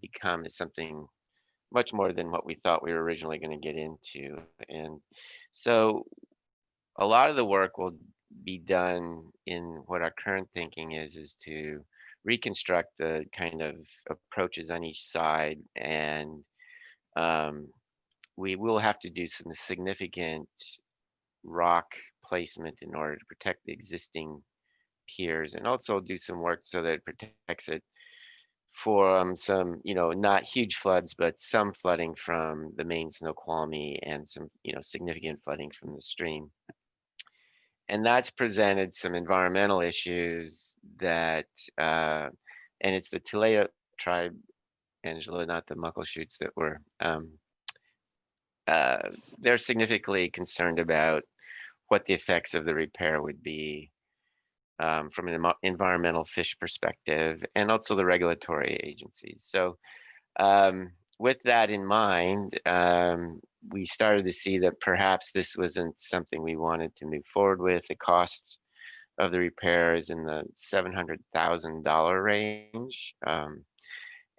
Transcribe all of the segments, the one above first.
become is something much more than what we thought we were originally going to get into. And so a lot of the work will be done in what our current thinking is to reconstruct the kind of approaches on each side, and um, we will have to do some significant rock placement in order to protect the existing piers, and also do some work so that it protects it for some, not huge floods, but some flooding from the main Snoqualmie and some, significant flooding from the stream. And that's presented some environmental issues that, uh, and it's the Tulalip tribe, Angela, not the Muckleshoots, that were, uh, they're significantly concerned about what the effects of the repair would be, from an environmental fish perspective, and also the regulatory agencies. So, with that in mind, we started to see that perhaps this wasn't something we wanted to move forward with. The cost of the repair is in the $700,000 range.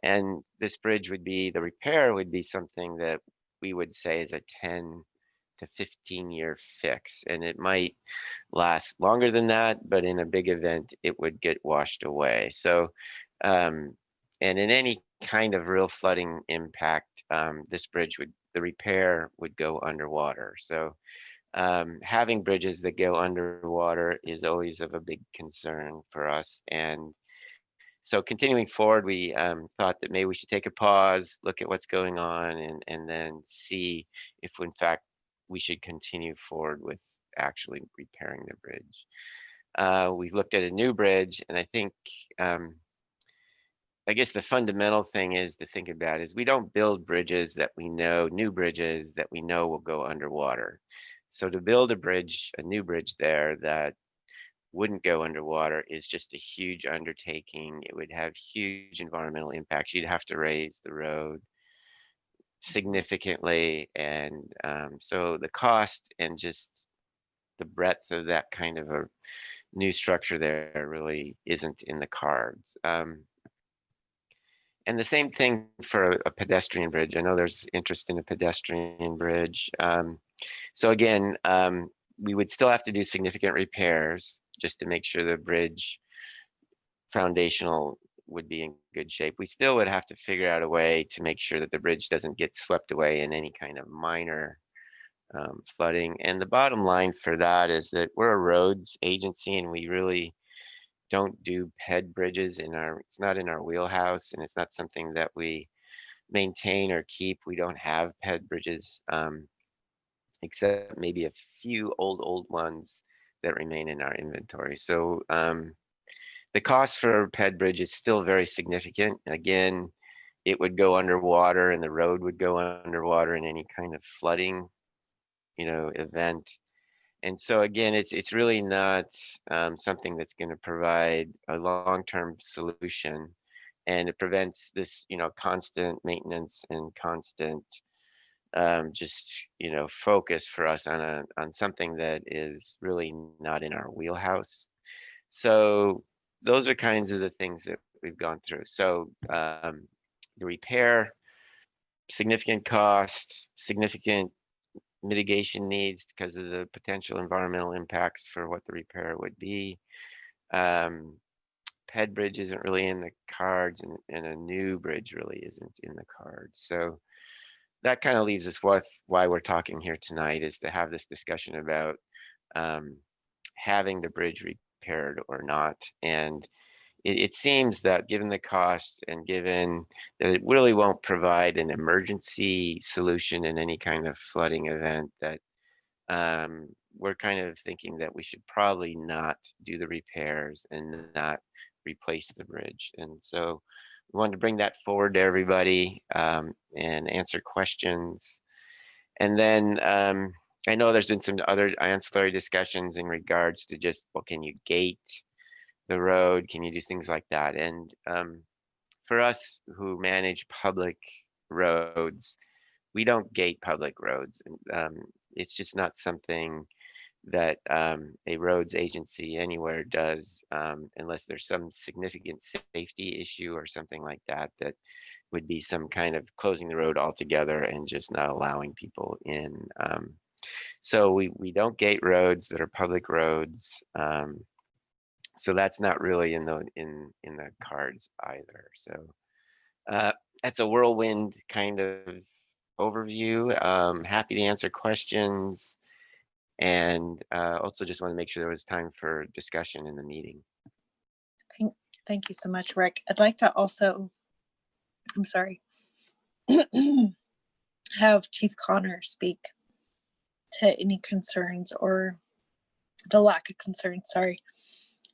And this bridge would be, the repair would be something that we would say is a 10 to 15-year fix. And it might last longer than that, but in a big event, it would get washed away. So, um, and in any kind of real flooding impact, this bridge would, the repair would go underwater. So, having bridges that go underwater is always of a big concern for us. And so continuing forward, we thought that maybe we should take a pause, look at what's going on, and then see if, in fact, we should continue forward with actually repairing the bridge. We looked at a new bridge, and um, I guess the fundamental thing is to think about is we don't build bridges that we know, new bridges that we know will go underwater. So to build a bridge, a new bridge there that wouldn't go underwater is just a huge undertaking. It would have huge environmental impacts. You'd have to raise the road significantly. And so the cost and just the breadth of that kind of a new structure there really isn't in the cards. And the same thing for a pedestrian bridge. I know there's interest in a pedestrian bridge. So again, we would still have to do significant repairs just to make sure the bridge foundational would be in good shape. We still would have to figure out a way to make sure that the bridge doesn't get swept away in any kind of minor flooding. And the bottom line for that is that we're a roads agency, and we really don't do ped bridges in our, it's not in our wheelhouse, and it's not something that we maintain or keep. We don't have ped bridges, except maybe a few old ones that remain in our inventory. So the cost for ped bridge is still very significant. Again, it would go underwater, and the road would go underwater in any kind of flooding, event. And so again, it's really not something that's going to provide a long-term solution, and it prevents this, constant maintenance and constant just, focus for us on something that is really not in our wheelhouse. So those are kinds of the things that we've gone through. So the repair, significant costs, significant mitigation needs because of the potential environmental impacts for what the repair would be. Um, Ped bridge isn't really in the cards, and a new bridge really isn't in the cards. So that kind of leaves us with why we're talking here tonight, is to have this discussion about um, having the bridge repaired or not. And it seems that given the cost, and given that it really won't provide an emergency solution in any kind of flooding event, that we're kind of thinking that we should probably not do the repairs and not replace the bridge. And so we wanted to bring that forward to everybody, and answer questions. And then I know there's been some other ancillary discussions in regards to just, well, can you gate the road? Can you do things like that? And for us who manage public roads, we don't gate public roads. And it's just not something that a roads agency anywhere does, unless there's some significant safety issue or something like that, that would be some kind of closing the road altogether and just not allowing people in. So we don't gate roads that are public roads. So that's not really in the cards either. So that's a whirlwind kind of overview. Happy to answer questions, and also just want to make sure there was time for discussion in the meeting. Thank you so much, Rick. I'd like to also, I'm sorry, have Chief Connor speak to any concerns or the lack of concern. Sorry,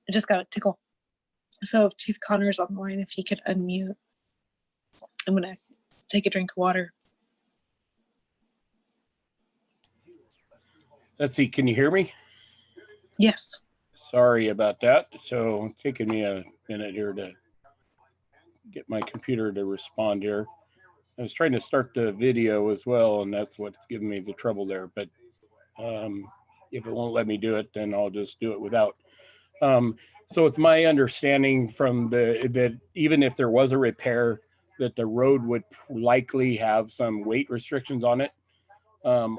I just got a tickle. So if Chief Connor's on the line, if he could unmute, I'm gonna take a drink of water. Let's see, can you hear me? Yes. Sorry about that. So it's taking me a minute here to get my computer to respond here. I was trying to start the video as well, and that's what's giving me the trouble there. But if it won't let me do it, then I'll just do it without. So it's my understanding from that even if there was a repair, that the road would likely have some weight restrictions on it.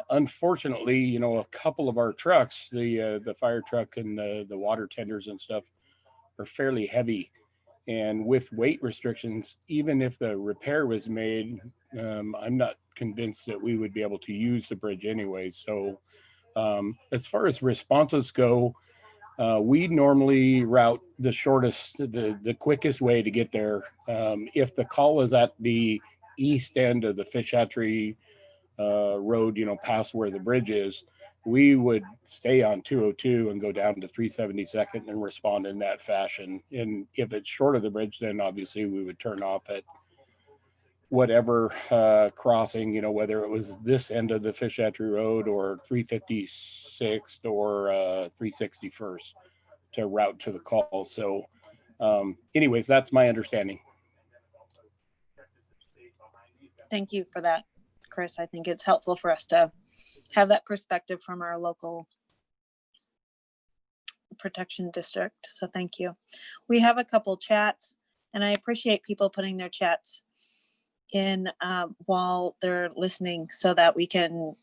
Unfortunately, you know, a couple of our trucks, the fire truck and the water tenders and stuff, are fairly heavy. And with weight restrictions, even if the repair was made, I'm not convinced that we would be able to use the bridge anyway. So as far as responses go, we normally route the shortest, the quickest way to get there. If the call is at the east end of the fish hatchery road, you know, past where the bridge is, we would stay on 202 and go down to 372nd and respond in that fashion. And if it's short of the bridge, then obviously we would turn off at whatever crossing, you know, whether it was this end of the fish hatchery road or 356th or 361st to route to the call. So anyways, that's my understanding. Thank you for that, Chris. I think it's helpful for us to have that perspective from our local protection district. So thank you. We have a couple chats, and I appreciate people putting their chats in while they're listening so that we can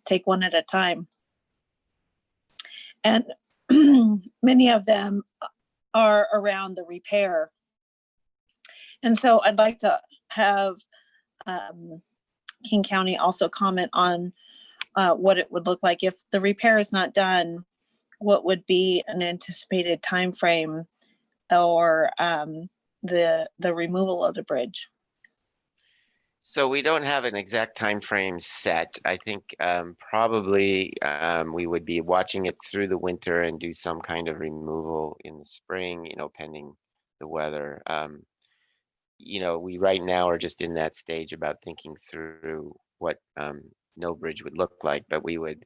take one at a time. And many of them are around the repair. And so I'd like to have King County also comment on what it would look like if the repair is not done. What would be an anticipated time frame or the removal of the bridge? So we don't have an exact time frame set. I think probably we would be watching it through the winter and do some kind of removal in the spring, you know, pending the weather. You know, we right now are just in that stage about thinking through what no bridge would look like, but we would,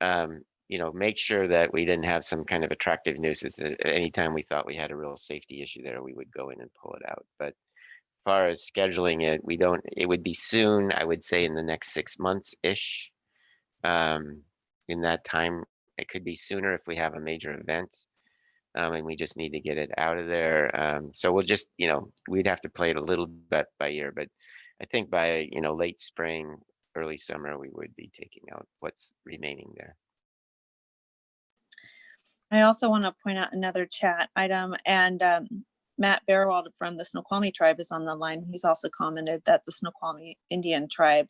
you know, make sure that we didn't have some kind of attractive nuisance. Anytime we thought we had a real safety issue there, we would go in and pull it out. But as far as scheduling it, we don't, it would be soon, I would say in the next 6 months-ish. In that time, it could be sooner if we have a major event. And we just need to get it out of there. So we'll just, you know, we'd have to play it a little bit by ear, but I think by, you know, late spring, early summer, we would be taking out what's remaining there. I also want to point out another chat item, and Matt Bearwald from the Snoqualmie tribe is on the line. He's also commented that the Snoqualmie Indian tribe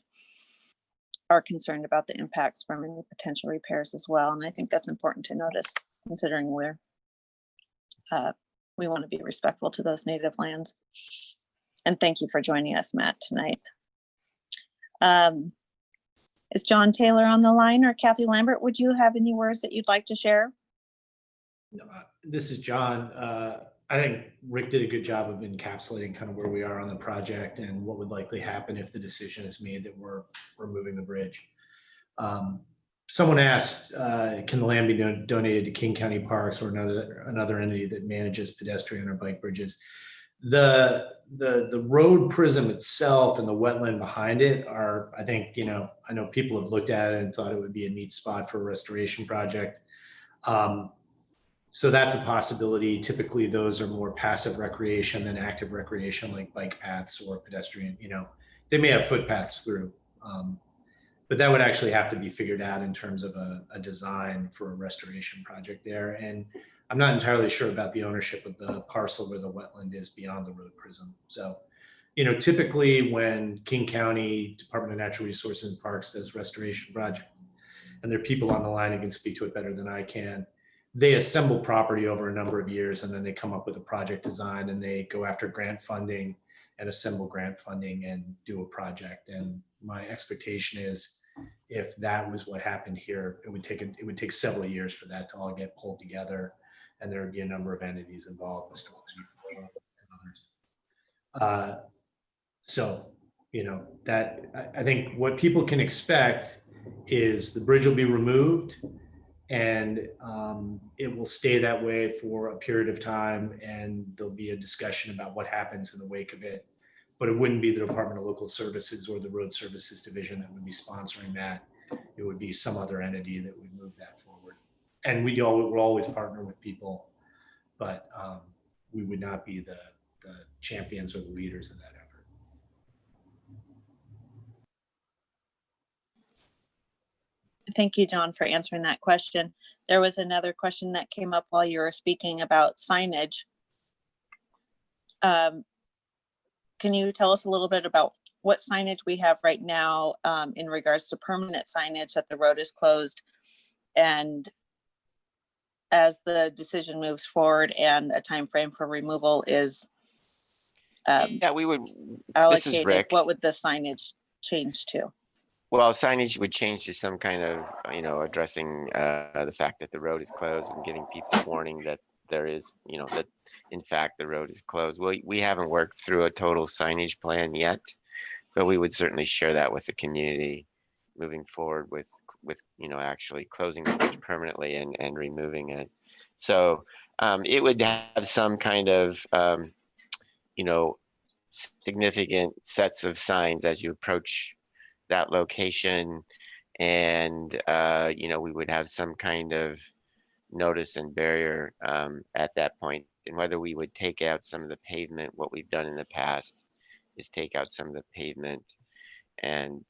are concerned about the impacts from any potential repairs as well. And I think that's important to notice, considering we're we want to be respectful to those native lands. And thank you for joining us, Matt, tonight. Is John Taylor on the line, or Kathy Lambert? Would you have any words that you'd like to share? This is John. I think Rick did a good job of encapsulating kind of where we are on the project and what would likely happen if the decision is made that we're removing the bridge. Someone asked, can the land be donated to King County Parks or another entity that manages pedestrian or bike bridges? The road prism itself and the wetland behind it are, I think, you know, I know people have looked at it and thought it would be a neat spot for a restoration project. So that's a possibility. Typically, those are more passive recreation than active recreation, like bike paths or pedestrian. They may have footpaths through, but that would actually have to be figured out in terms of a design for a restoration project there. And I'm not entirely sure about the ownership of the parcel where the wetland is beyond the road prism. So, typically when King County Department of Natural Resources and Parks does restoration project, and there are people on the line who can speak to it better than I can, they assemble property over a number of years, and then they come up with a project design, and they go after grant funding and assemble grant funding and do a project. And my expectation is, if that was what happened here, it would take several years for that to all get pulled together, and there would be a number of entities involved, and others. So, that I think what people can expect is the bridge will be removed, and it will stay that way for a period of time, and there'll be a discussion about what happens in the wake of it. But it wouldn't be the Department of Local Services or the Road Services Division that would be sponsoring that. It would be some other entity that would move that forward. And we'll always partner with people, but we would not be the champions or the leaders of that effort. Thank you, John, for answering that question. There was another question that came up while you were speaking about signage. Can you tell us a little bit about what signage we have right now in regards to permanent signage that the road is closed? And as the decision moves forward and a time frame for removal is Yeah, we would. This is allocated, Rick. what would the signage change to? Well, signage would change to some kind of, addressing the fact that the road is closed and giving people warning that there is, that in fact the road is closed. We haven't worked through a total signage plan yet, but we would certainly share that with the community moving forward with actually closing the bridge permanently and removing it. So it would have some kind of significant sets of signs as you approach that location, and we would have some kind of notice and barrier at that point. And whether we would take out some of the pavement, what we've done in the past is take out some of the pavement and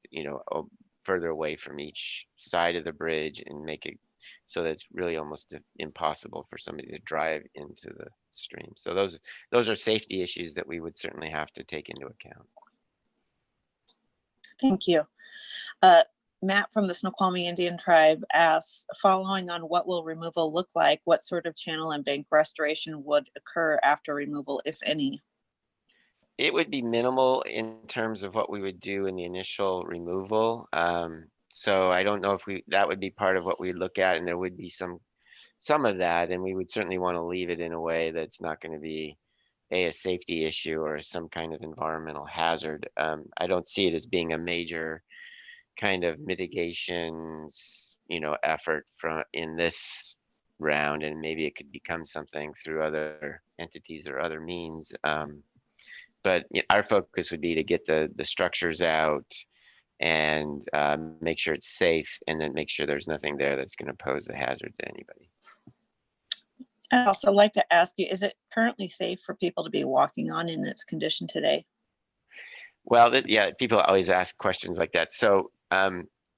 further away from each side of the bridge and make it so that it's really almost impossible for somebody to drive into the stream. So those are safety issues that we would certainly have to take into account. Thank you. Matt from the Snoqualmie Indian Tribe asks, following on what will removal look like, what sort of channel and bank restoration would occur after removal, if any? It would be minimal in terms of what we would do in the initial removal. So I don't know if that would be part of what we look at, and there would be some of that, and we would certainly want to leave it in a way that's not going to be a safety issue or some kind of environmental hazard. I don't see it as being a major kind of mitigations, effort in this round, and maybe it could become something through other entities or other means. But our focus would be to get the structures out and make sure it's safe, and then make sure there's nothing there that's going to pose a hazard to anybody. I'd also like to ask you, is it currently safe for people to be walking on in its condition today? Well, yeah, people always ask questions like that. So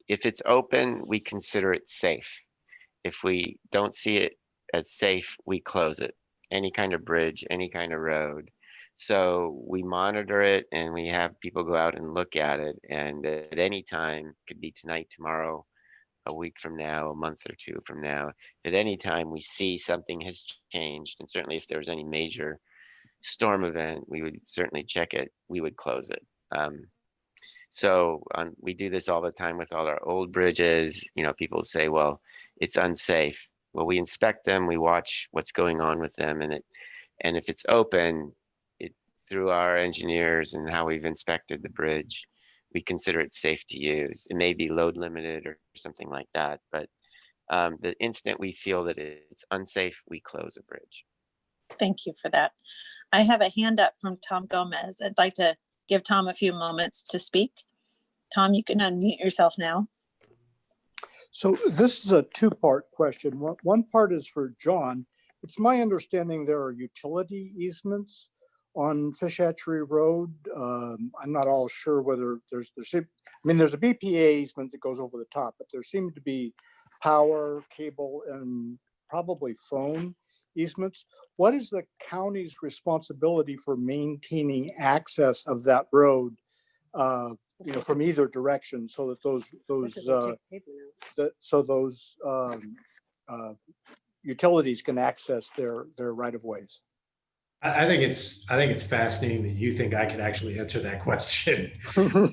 if it's open, we consider it safe. If we don't see it as safe, we close it. Any kind of bridge, any kind of road. So we monitor it, and we have people go out and look at it. And at any time, could be tonight, tomorrow, a week from now, a month or two from now, at any time we see something has changed, and certainly if there was any major storm event, we would certainly check it. We would close it. We do this all the time with all our old bridges. People say, well, it's unsafe. Well, we inspect them, we watch what's going on with them, and if it's open, through our engineers and how we've inspected the bridge, we consider it safe to use. It may be load limited or something like that, but the instant we feel that it's unsafe, we close a bridge. Thank you for that. I have a hand up from Tom Gomez. I'd like to give Tom a few moments to speak. Tom, you can unmute yourself now. So this is a two-part question. One part is for John. It's my understanding there are utility easements on Fish Hatchery Road. I'm not all sure whether there's a BPA easement that goes over the top, but there seem to be power, cable, and probably phone easements. What is the county's responsibility for maintaining access of that road, from either direction, so that those utilities can access their right of ways? I think it's fascinating that you think I could actually answer that question. I'm going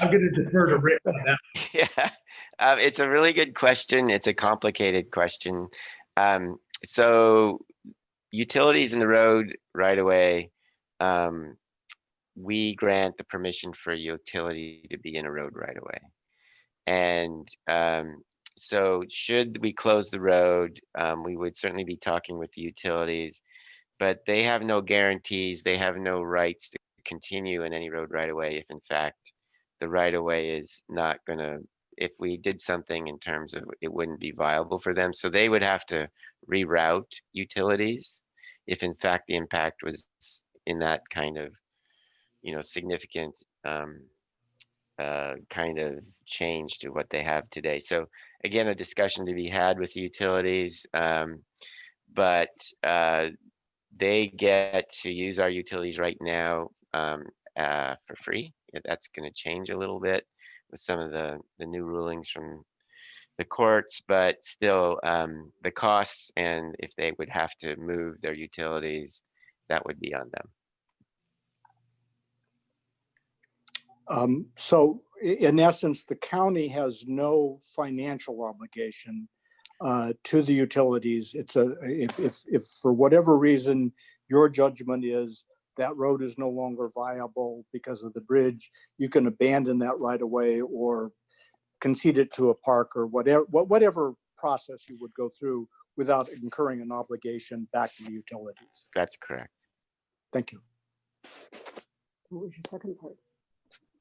to defer to Rick on that. Yeah, it's a really good question. It's a complicated question. So utilities in the road right away, we grant the permission for a utility to be in a road right away. And so should we close the road, we would certainly be talking with the utilities, but they have no guarantees. They have no rights to continue in any road right away if in fact the right of way is not gonna, if we did something in terms of it wouldn't be viable for them. So they would have to reroute utilities if in fact the impact was in that kind of, significant kind of change to what they have today. So again, a discussion to be had with utilities, but they get to use our utilities right now for free. That's going to change a little bit with some of the new rulings from the courts, but still the costs, and if they would have to move their utilities, that would be on them. So in essence, the county has no financial obligation to the utilities. It's if for whatever reason your judgment is that road is no longer viable because of the bridge, you can abandon that right away or concede it to a park or whatever process you would go through without incurring an obligation back to the utilities. That's correct. Thank you. What was your second part?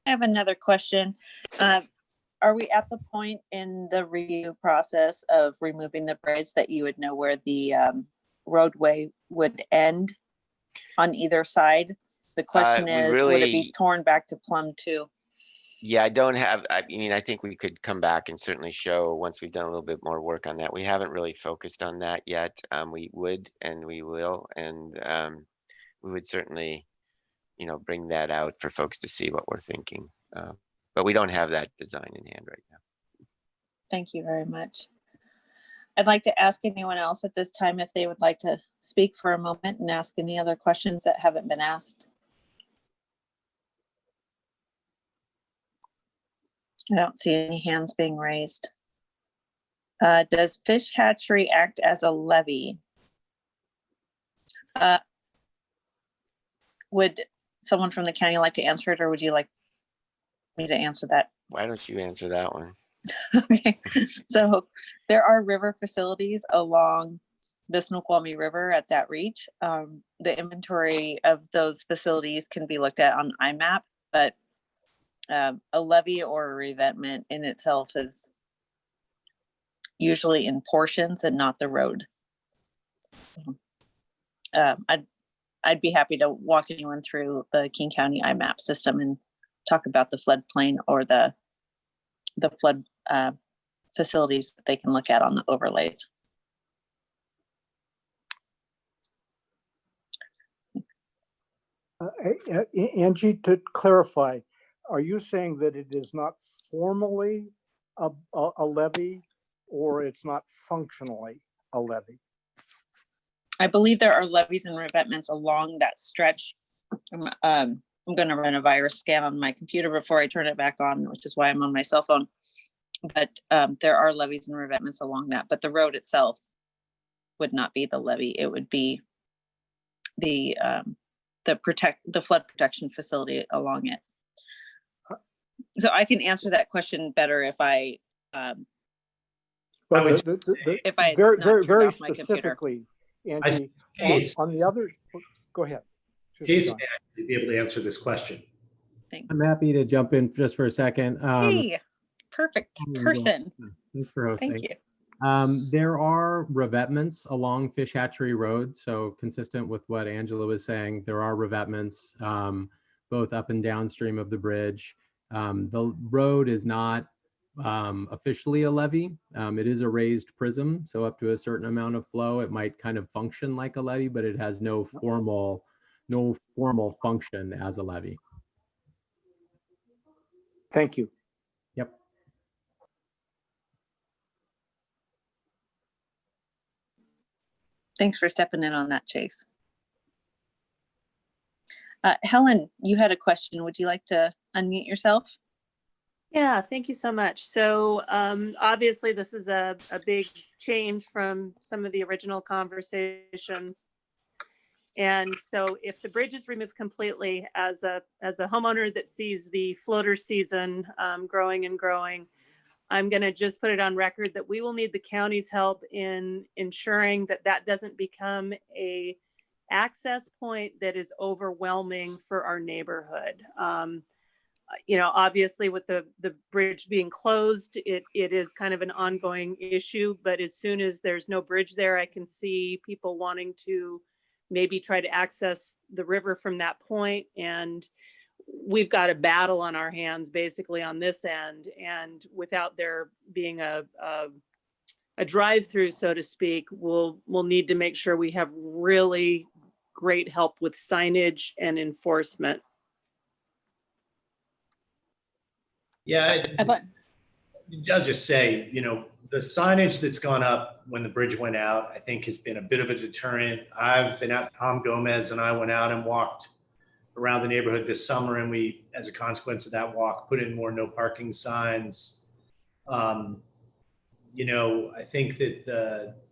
I have another question. Are we at the point in the review process of removing the bridge that you would know where the roadway would end on either side? The question is, would it be torn back to Plum 2? Yeah, I don't have, I mean, I think we could come back and certainly show once we've done a little bit more work on that. We haven't really focused on that yet. We would, and we will, and we would certainly, bring that out for folks to see what we're thinking. But we don't have that design in hand right now. Thank you very much. I'd like to ask anyone else at this time if they would like to speak for a moment and ask any other questions that haven't been asked. I don't see any hands being raised. Does Fish Hatchery act as a levy? Would someone from the county like to answer it, or would you like me to answer that? Why don't you answer that one? Okay, so there are river facilities along the Snoqualmie River at that reach. The inventory of those facilities can be looked at on IMAP, but a levy or a revetment in itself is usually in portions and not the road. I'd be happy to walk anyone through the King County IMAP system and talk about the floodplain or the flood facilities that they can look at on the overlays. Angie, to clarify, are you saying that it is not formally a levy, or it's not functionally a levy? I believe there are levies and revetments along that stretch. I'm going to run a virus scan on my computer before I turn it back on, which is why I'm on my cell phone. But there are levies and revetments along that, but the road itself would not be the levy. It would be the flood protection facility along it. So I can answer that question better if I But if I very specifically, Angie, on the other, go ahead. Jason may actually be able to answer this question. Thanks. I'm happy to jump in just for a second. Hey, perfect person. Thanks for hosting. Thank you. There are revetments along Fish Hatchery Road, so consistent with what Angela was saying, there are revetments both up and downstream of the bridge. The road is not officially a levee. It is a raised prism, so up to a certain amount of flow, it might kind of function like a levee, but it has no formal function as a levee. Thank you. Yep. Thanks for stepping in on that, Chase. Helen, you had a question. Would you like to unmute yourself? Yeah, thank you so much. So obviously this is a big change from some of the original conversations. And so if the bridge is removed completely, as a homeowner that sees the floater season growing and growing, I'm going to just put it on record that we will need the county's help in ensuring that that doesn't become a access point that is overwhelming for our neighborhood. You know, obviously with the bridge being closed, it is kind of an ongoing issue, but as soon as there's no bridge there, I can see people wanting to maybe try to access the river from that point. And we've got a battle on our hands basically on this end. And without there being a drive-through, so to speak, we'll need to make sure we have really great help with signage and enforcement. Yeah, I'll just say, you know, the signage that's gone up when the bridge went out, I think has been a bit of a deterrent. I've been out, Tom Gomez and I went out and walked around the neighborhood this summer, and we, as a consequence of that walk, put in more no parking signs. You know, I think that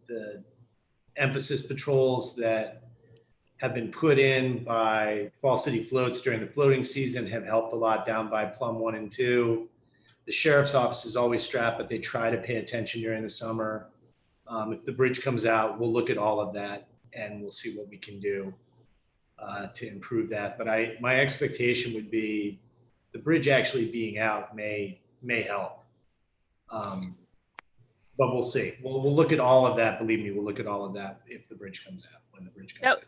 the emphasis patrols that have been put in by Fall City Floats during the floating season have helped a lot down by Plum 1 and 2. The sheriff's office is always strapped, but they try to pay attention during the summer. If the bridge comes out, we'll look at all of that and we'll see what we can do to improve that. But my expectation would be the bridge actually being out may help. But we'll see. We'll look at all of that. Believe me, we'll look at all of that if the bridge comes out, when the bridge comes out.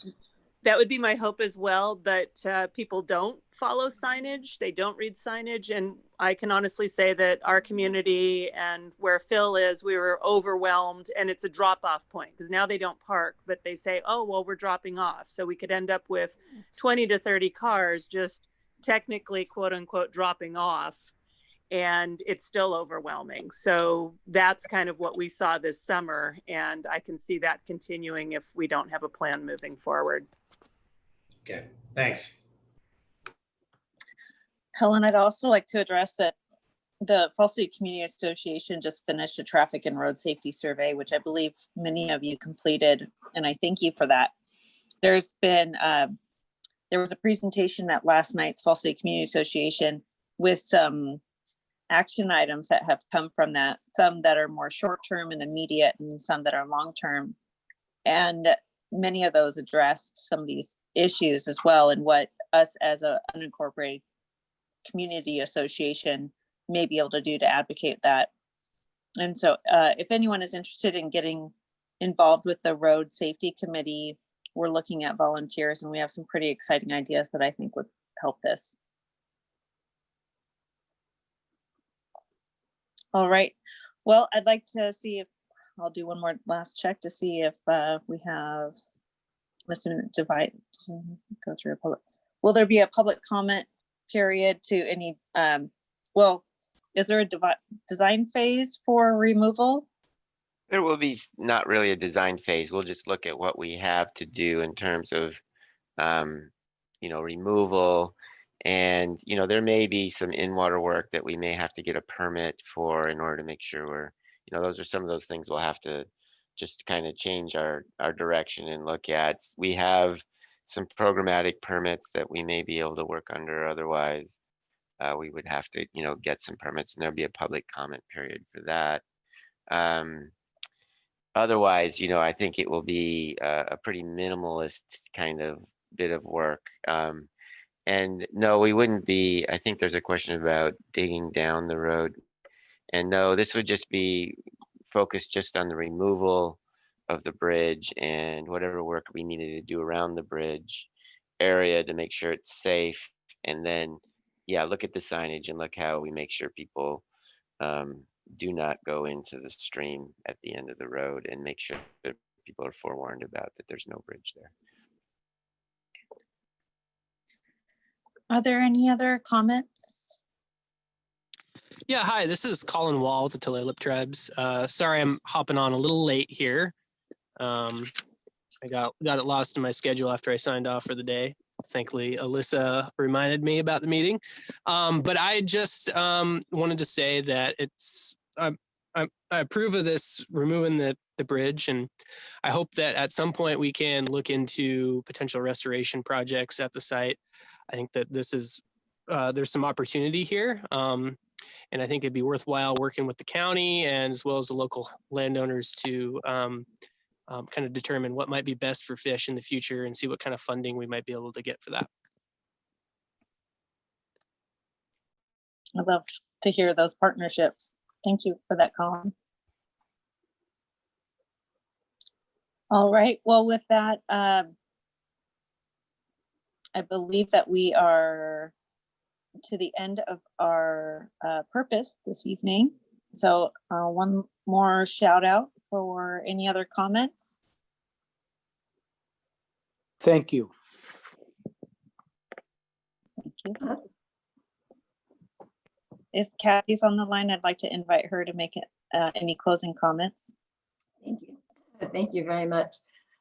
That would be my hope as well, but people don't follow signage. They don't read signage. And I can honestly say that our community and where Phil is, we were overwhelmed, and it's a drop-off point because now they don't park, but they say, oh, well, we're dropping off. So we could end up with 20 to 30 cars just technically, quote unquote, dropping off. And it's still overwhelming. So that's kind of what we saw this summer. And I can see that continuing if we don't have a plan moving forward. Okay, thanks. Helen, I'd also like to address that the Fall City Community Association just finished a traffic and road safety survey, which I believe many of you completed, and I thank you for that. There's been, there was a presentation at last night's Fall City Community Association with some action items that have come from that, some that are more short-term and immediate and some that are long-term. And many of those addressed some of these issues as well, and what us as an unincorporated community association may be able to do to advocate that. And so if anyone is interested in getting involved with the road safety committee, we're looking at volunteers, and we have some pretty exciting ideas that I think would help this. All right. Well, I'd like to see if I'll do one more last check to see if we have listen divide go through a public. Will there be a public comment period to any? Well, is there a design phase for removal? There will be not really a design phase. We'll just look at what we have to do in terms of, you know, removal. And, you know, there may be some in-water work that we may have to get a permit for in order to make sure we're, you know, those are some of those things we'll have to just kind of change our direction and look at. We have some programmatic permits that we may be able to work under. Otherwise, we would have to, you know, get some permits, and there'll be a public comment period for that. Otherwise, you know, I think it will be a pretty minimalist kind of bit of work. And no, we wouldn't be, I think there's a question about digging down the road. And no, this would just be focus just on the removal of the bridge and whatever work we needed to do around the bridge area to make sure it's safe. And then, yeah, look at the signage and look how we make sure people do not go into the stream at the end of the road, and make sure that people are forewarned about that there's no bridge there. Are there any other comments? Yeah, hi, this is Colin Wall with the Tulalip Tribes. Sorry, I'm hopping on a little late here. I got it lost in my schedule after I signed off for the day. Thankfully, Alyssa reminded me about the meeting. But I just wanted to say that I approve of this removing the bridge, and I hope that at some point we can look into potential restoration projects at the site. I think that this is there's some opportunity here, and I think it'd be worthwhile working with the county and as well as the local landowners to kind of determine what might be best for fish in the future and see what kind of funding we might be able to get for that. I'd love to hear those partnerships. Thank you for that, Colin. All right, well, with that, I believe that we are to the end of our purpose this evening. So one more shout out for any other comments. Thank you. Thank you. If Kathy's on the line, I'd like to invite her to make any closing comments. Thank you. Thank you very much.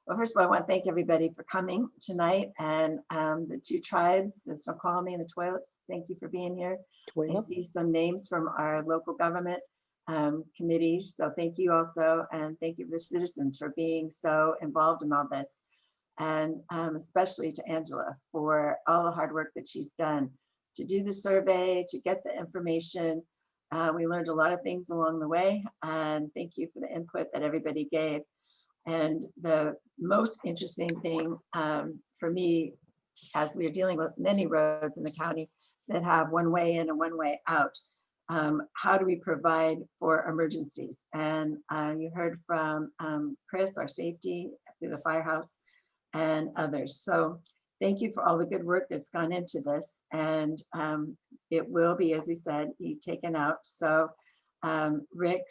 Well, first of all, I want to thank everybody for coming tonight, and the two tribes, the Snoqualmie and the Tulips. Thank you for being here. I see some names from our local government committees, so thank you also, and thank you to the citizens for being so involved in all this, and especially to Angela for all the hard work that she's done to do the survey, to get the information. We learned a lot of things along the way, and thank you for the input that everybody gave. And the most interesting thing for me, as we are dealing with many roads in the county that have one way in and one way out, how do we provide for emergencies? And you heard from Chris, our safety through the firehouse, and others. So thank you for all the good work that's gone into this. And it will be, as he said, be taken out. So Rick,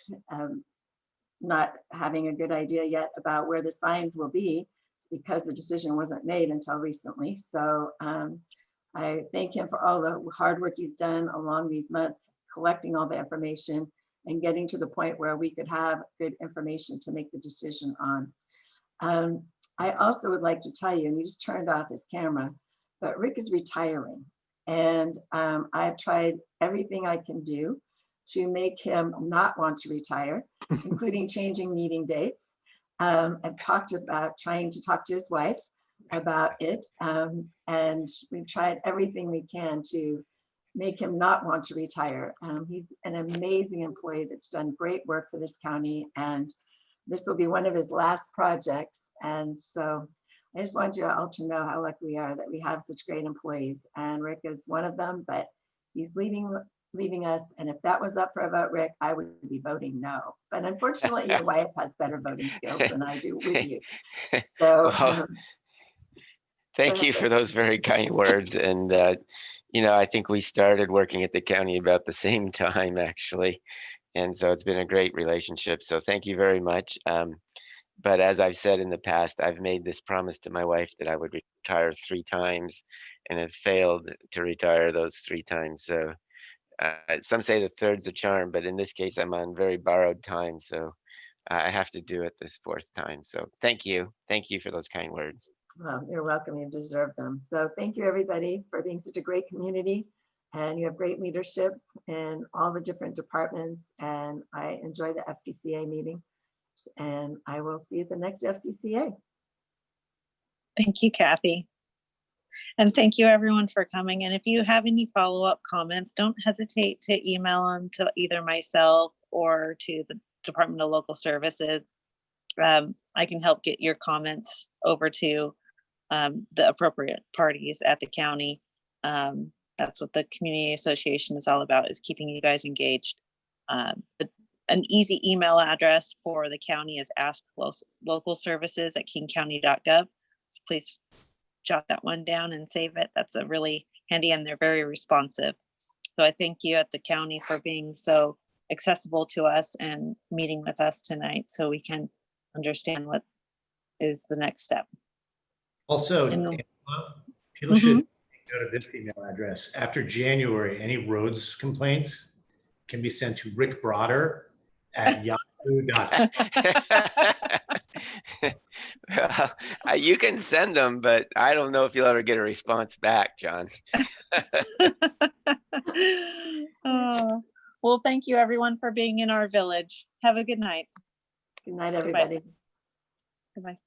not having a good idea yet about where the signs will be because the decision wasn't made until recently. So I thank him for all the hard work he's done along these months, collecting all the information and getting to the point where we could have good information to make the decision on. I also would like to tell you, and he just turned off his camera, but Rick is retiring. And I've tried everything I can do to make him not want to retire, including changing meeting dates. I've talked about trying to talk to his wife about it. And we've tried everything we can to make him not want to retire. He's an amazing employee that's done great work for this county, and this will be one of his last projects. And so I just want you all to know how lucky we are that we have such great employees, and Rick is one of them, but he's leaving us. And if that was up for a vote, Rick, I would be voting no. But unfortunately, your wife has better voting skills than I do with you. So Well, thank you for those very kind words. And, you know, I think we started working at the county about the same time, actually. And so it's been a great relationship. So thank you very much. But as I've said in the past, I've made this promise to my wife that I would retire 3 times and have failed to retire those 3 times. So some say the third's a charm, but in this case, I'm on very borrowed time. So I have to do it this 4th time. So thank you. Thank you for those kind words. Well, you're welcome. You deserve them. So thank you, everybody, for being such a great community. And you have great leadership in all the different departments. And I enjoy the FCCA meeting. And I will see you at the next FCCA. Thank you, Kathy. And thank you everyone for coming. And if you have any follow-up comments, don't hesitate to email them to either myself or to the Department of Local Services. I can help get your comments over to the appropriate parties at the county. That's what the community association is all about, is keeping you guys engaged. But an easy email address for the county is asklocalservices@kingcounty.gov. So please jot that one down and save it. That's a really handy, and they're very responsive. So I thank you at the county for being so accessible to us and meeting with us tonight so we can understand what is the next step. Also, And- people should go to this email address. After January, any roads complaints can be sent to Rick Broder at yahoo.com. Well, you can send them, but I don't know if you'll ever get a response back, John. Oh, well, thank you everyone for being in our village. Have a good night. Good night, everybody. Goodbye.